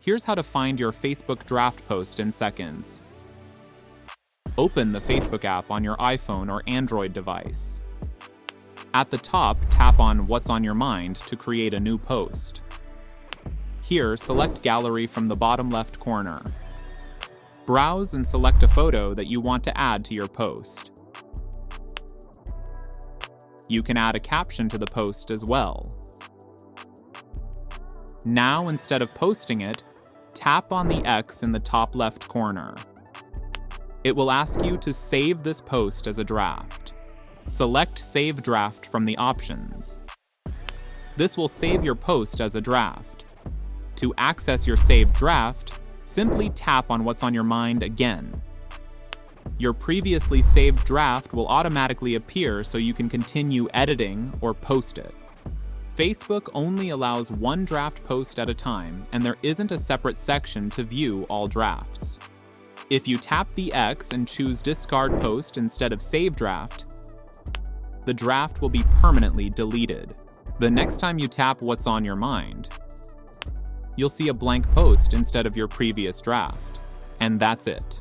Here's how to find your Facebook draft post in seconds. Open the Facebook app on your iPhone or Android device. At the top, tap on What's on Your Mind to create a new post. Here, select Gallery from the bottom left corner. Browse and select a photo that you want to add to your post. You can add a caption to the post as well. Now, instead of posting it, tap on the X in the top left corner. It will ask you to save this post as a draft. Select Save Draft from the options. This will save your post as a draft. To access your saved draft, simply tap on What's on Your Mind again. Your previously saved draft will automatically appear so you can continue editing or post it. Facebook only allows one draft post at a time, and there isn't a separate section to view all drafts. If you tap the X and choose Discard Post instead of Save Draft, the draft will be permanently deleted. The next time you tap What's on Your Mind, you'll see a blank post instead of your previous draft. And that's it.